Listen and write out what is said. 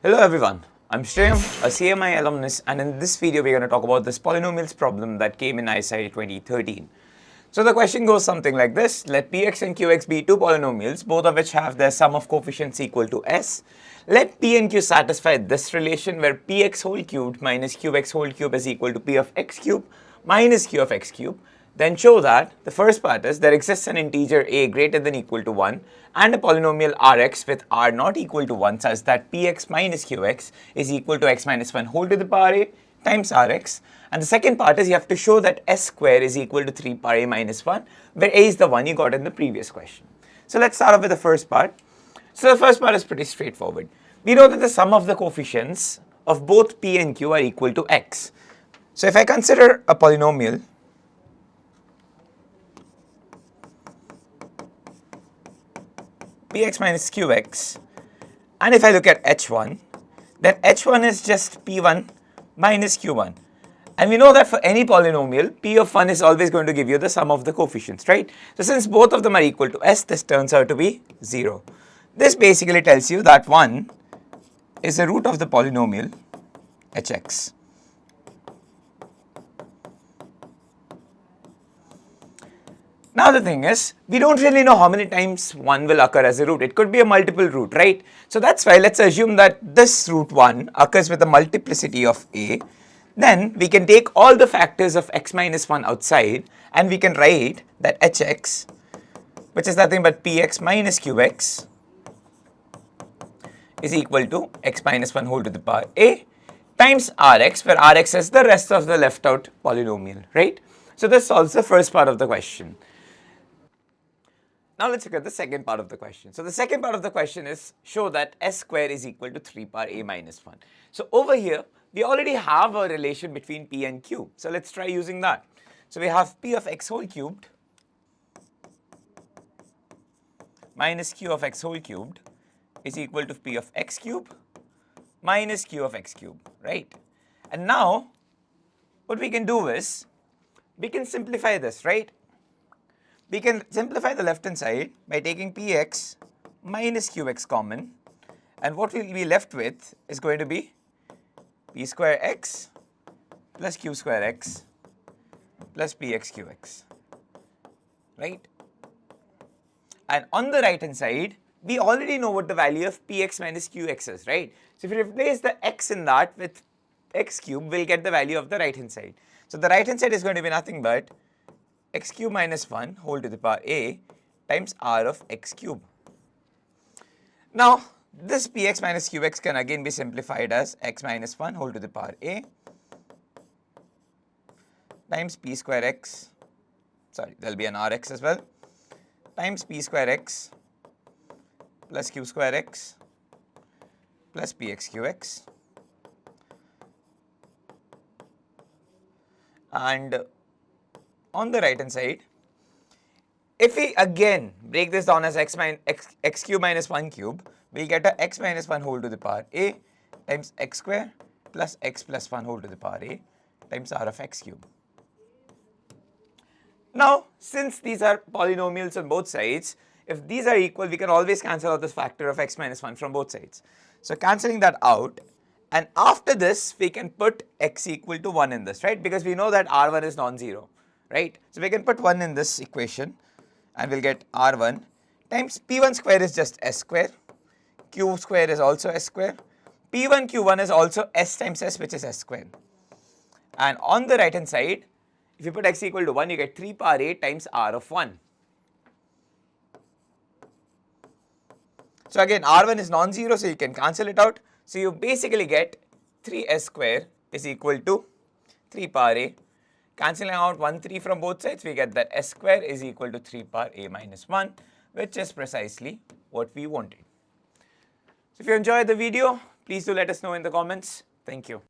Hello everyone, I'm Shreyam, a CMI alumnus, and in this video we're going to talk about this polynomials problem that came in ISI 2013. So the question goes something like this: let Px and Qx be two polynomials, both of which have their sum of coefficients equal to s. Let P and Q satisfy this relation where Px whole cubed minus Qx whole cube is equal to P of x cube minus Q of x cube. Then show that the first part is there exists an integer a greater than equal to 1 and a polynomial rx with r not equal to 1 such that px minus qx is equal to x minus 1 whole to the power a times rx. And the second part is you have to show that s square is equal to 3 power a minus 1, where a is the one you got in the previous question. So let's start off with the first part. So the first part is pretty straightforward. We know that the sum of the coefficients of both p and q are equal to x. So if I consider a polynomial px minus qx, and if I look at h1, then h1 is just p1 minus q1. And we know that for any polynomial, p of 1 is always going to give you the sum of the coefficients, right? So since both of them are equal to s, this turns out to be 0. This basically tells you that 1 is the root of the polynomial hx. Now the thing is, we don't really know how many times 1 will occur as a root. It could be a multiple root, right? So that's why let's assume that this root 1 occurs with a multiplicity of a. Then we can take all the factors of x minus 1 outside and we can write that hx, which is nothing but px minus qx, is equal to x minus 1 whole to the power a times rx, where rx is the rest of the left out polynomial, right? So this solves the first part of the question. Now let's look at the second part of the question. So the second part of the question is show that s square is equal to 3 power a minus 1. So over here, we already have a relation between p and q. So let's try using that. So we have p of x whole cubed minus q of x whole cubed is equal to p of x cube minus q of x cube, right? And now what we can do is we can simplify this, right? We can simplify the left hand side by taking px minus qx common, and what we'll be left with is going to be p square x plus q square x plus px qx, right? And on the right hand side, we already know what the value of px minus qx is, right? So if you replace the x in that with x cube, we'll get the value of the right hand side. So the right hand side is going to be nothing but x cube minus 1 whole to the power a times r of x cube. Now this px minus qx can again be simplified as x minus 1 whole to the power a times p square x, sorry, there will be an rx as well, times p square x plus q square x plus px qx. And on the right hand side, if we again break this down as x cube minus 1 cube, we'll get a x minus 1 whole to the power a times x square plus x plus 1 whole to the power a times r of x cube. Now since these are polynomials on both sides, if these are equal, we can always cancel out this factor of x minus 1 from both sides. So cancelling that out, and after this we can put x equal to 1 in this, right? Because we know that r1 is non-zero, right? So we can put 1 in this equation and we'll get r1 times p1 square is just s square, q square is also s square, p1 q1 is also s times s, which is s square. And on the right hand side, if you put x equal to 1, you get 3 power a times r of 1. So again, r1 is non-zero, so you can cancel it out. So you basically get 3s square is equal to 3 power a. Cancelling out 1 3 from both sides, we get that s square is equal to 3 power a minus 1, which is precisely what we wanted. So if you enjoyed the video, please do let us know in the comments. Thank you.